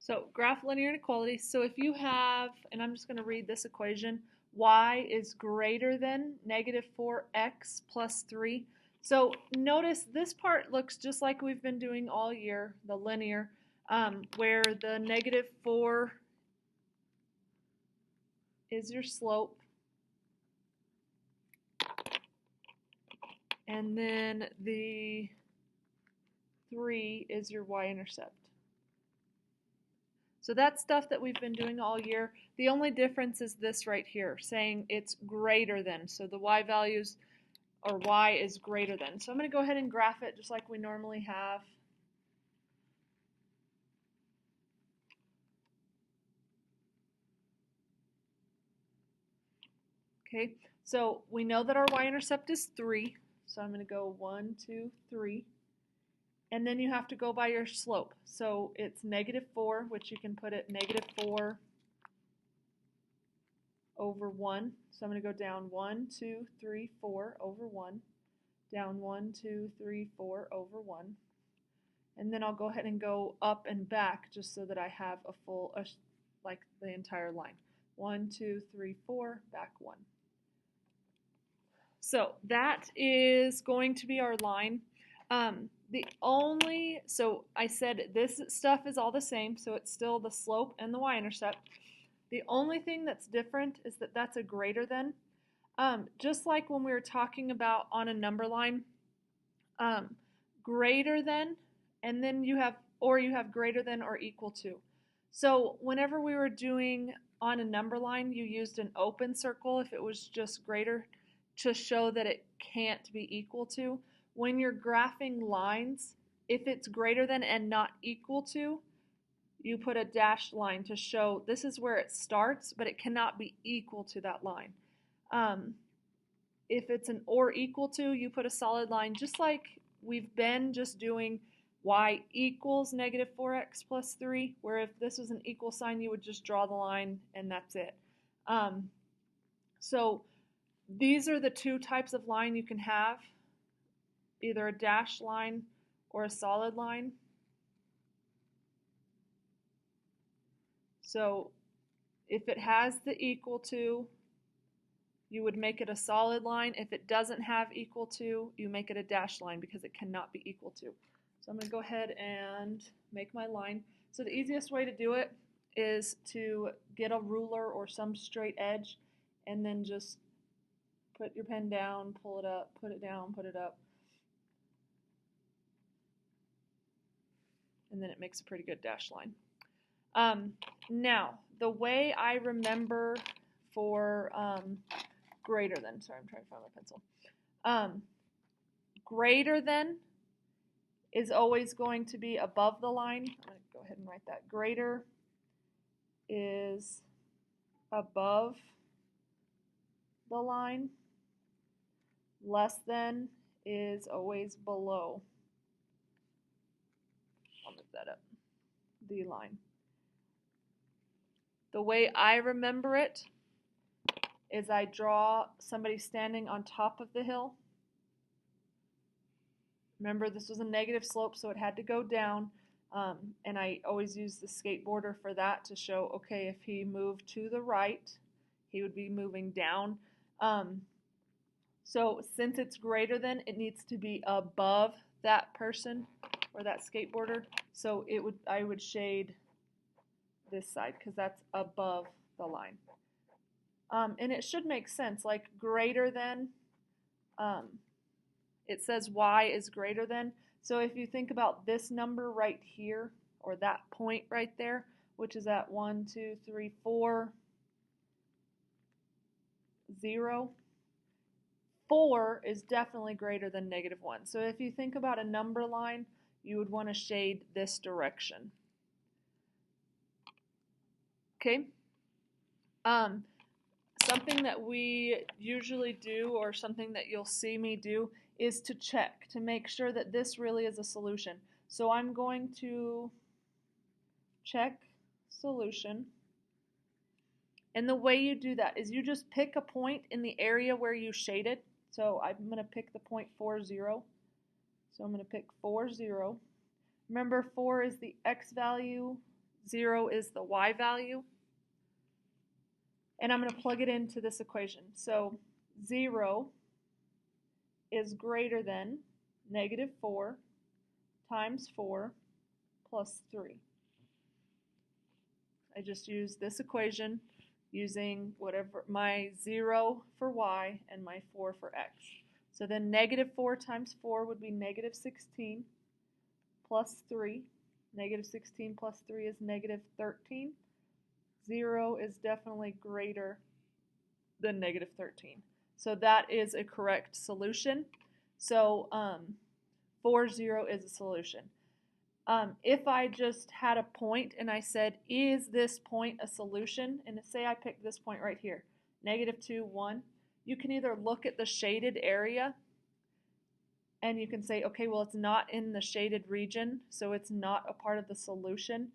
So graph linear inequalities. So if you have, and I'm just going to read this equation, y is greater than negative 4x plus 3. So notice this part looks just like we've been doing all year, the linear, where the negative 4 is your slope, and then the 3 is your y-intercept. So that's stuff that we've been doing all year. The only difference is this right here, saying it's greater than. So the y values, or y is greater than. So I'm going to go ahead and graph it just like we normally have. Okay, so we know that our y-intercept is 3. So I'm going to go 1, 2, 3. And then you have to go by your slope. So it's negative 4, which you can put at negative 4 over 1. So I'm going to go down 1, 2, 3, 4 over 1. Down 1, 2, 3, 4 over 1. And then I'll go ahead and go up and back just so that I have a full, like the entire line. 1, 2, 3, 4, back 1. So that is going to be our line. So I said this stuff is all the same, so it's still the slope and the y-intercept. The only thing that's different is that that's a greater than. Just like when we were talking about on a number line, greater than, and then you have greater than or equal to. So whenever we were doing on a number line, you used an open circle if it was just greater to show that it can't be equal to. When you're graphing lines, if it's greater than and not equal to, you put a dashed line to show this is where it starts, but it cannot be equal to that line. If it's an or equal to, you put a solid line, just like we've been just doing y equals negative 4x plus 3, where if this was an equal sign, you would just draw the line and that's it. So these are the two types of line you can have, either a dashed line or a solid line. So if it has the equal to, you would make it a solid line. If it doesn't have equal to, you make it a dashed line because it cannot be equal to. So I'm going to go ahead and make my line. So the easiest way to do it is to get a ruler or some straight edge and then just put your pen down, pull it up, put it down, put it up. And then it makes a pretty good dashed line. Now, the way I remember for greater than, sorry, I'm trying to find my pencil. Greater than is always going to be above the line. I'm going to go ahead and write that. Greater is above the line. Less than is always below. I'll move that up. The line. The way I remember it is I draw somebody standing on top of the hill. Remember, this was a negative slope, so it had to go down. And I always use the skateboarder for that to show, okay, if he moved to the right, he would be moving down. So since it's greater than, it needs to be above that person or that skateboarder. So I would shade this side because that's above the line. And it should make sense, like greater than, it says y is greater than. So if you think about this number right here, or that point right there, which is at 1, 2, 3, 4, 0, 4 is definitely greater than negative 1. So if you think about a number line, you would want to shade this direction. Okay? Something that we usually do, or something that you'll see me do, is to check to make sure that this really is a solution. So I'm going to check solution. And the way you do that is you just pick a point in the area where you shaded. So I'm going to pick the point 4, 0. So I'm going to pick 4, 0. Remember, 4 is the x value, 0 is the y value. And I'm going to plug it into this equation. So 0 is greater than negative 4 times 4 plus 3. I just use this equation using whatever my 0 for y and my 4 for x. So then negative 4 times 4 would be negative 16 plus 3. Negative 16 plus 3 is negative 13. 0 is definitely greater than negative 13. So that is a correct solution. So 4, 0 is a solution. If I just had a point and I said, is this point a solution? And say I picked this point right here, negative 2, 1. You can either look at the shaded area and you can say, okay, well, it's not in the shaded region, so it's not a part of the solution.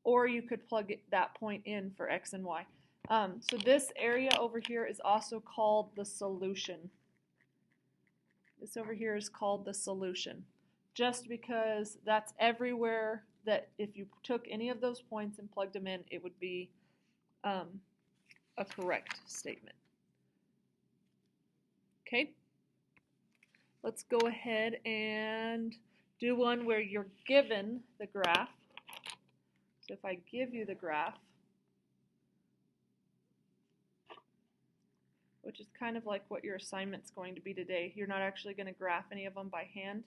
Or you could plug that point in for x and y. So this area over here is also called the solution. This over here is called the solution, just because that's everywhere that if you took any of those points and plugged them in, it would be a correct statement. Okay, let's go ahead and do one where you're given the graph. So if I give you the graph, which is kind of like what your assignment's going to be today, you're not actually going to graph any of them by hand.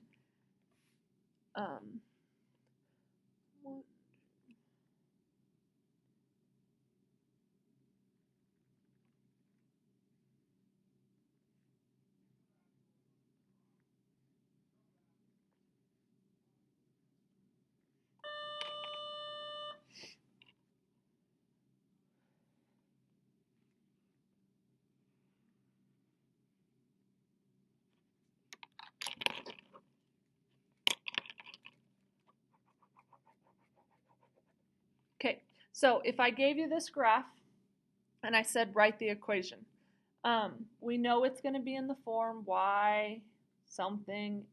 Okay, so if I gave you this graph and I said write the equation, we know it's going to be in the form y something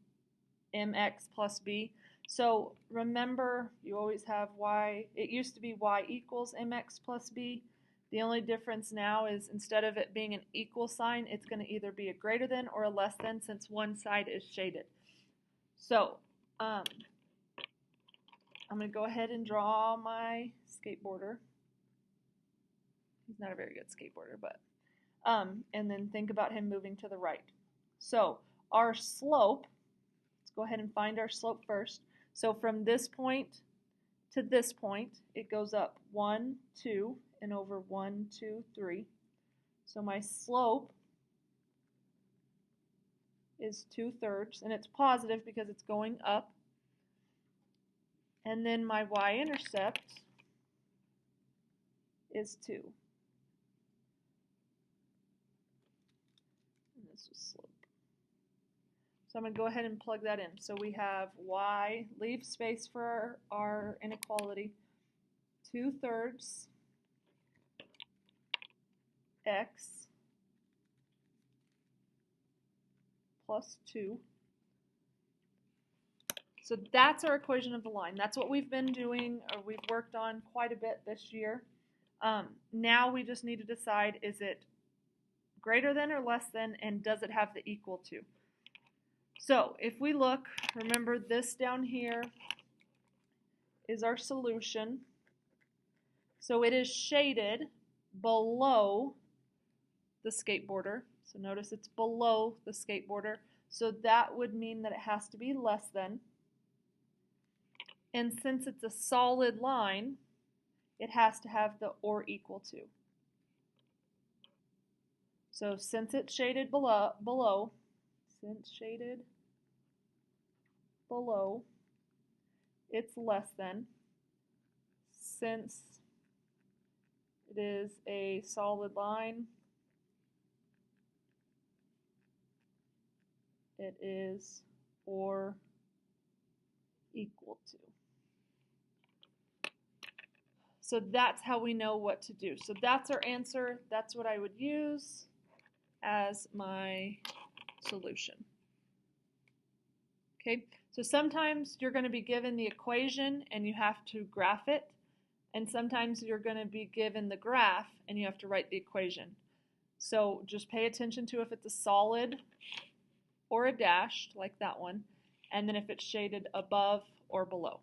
mx plus b. So remember, you always have y. It used to be y equals mx plus b. The only difference now is instead of it being an equal sign, it's going to either be a greater than or a less than, since one side is shaded. So I'm going to go ahead and draw my skateboarder. He's not a very good skateboarder, but and then think about him moving to the right. So our slope, let's go ahead and find our slope first. So from this point to this point, it goes up 1, 2, and over 1, 2, 3. So my slope is 2/3, and it's positive because it's going up. And then my y-intercept is 2. And this was slope. So I'm going to go ahead and plug that in. So we have y, leave space for our inequality, 2/3 x plus 2. So that's our equation of the line. That's what we've been doing, or we've worked on quite a bit this year. Now we just need to decide, is it greater than or less than, and does it have the equal to? So if we look, remember this down here is our solution. So it is shaded below the skateboarder. So notice it's below the skateboarder. So that would mean that it has to be less than. And since it's a solid line, it has to have the or equal to. So since it's shaded below, it's less than. Since it is a solid line, it is or equal to. So that's how we know what to do. So that's our answer. That's what I would use as my solution. Okay, So sometimes you're going to be given the equation and you have to graph it, and sometimes you're going to be given the graph and you have to write the equation. So just pay attention to if it's a solid or a dashed, like that one, and then if it's shaded above or below.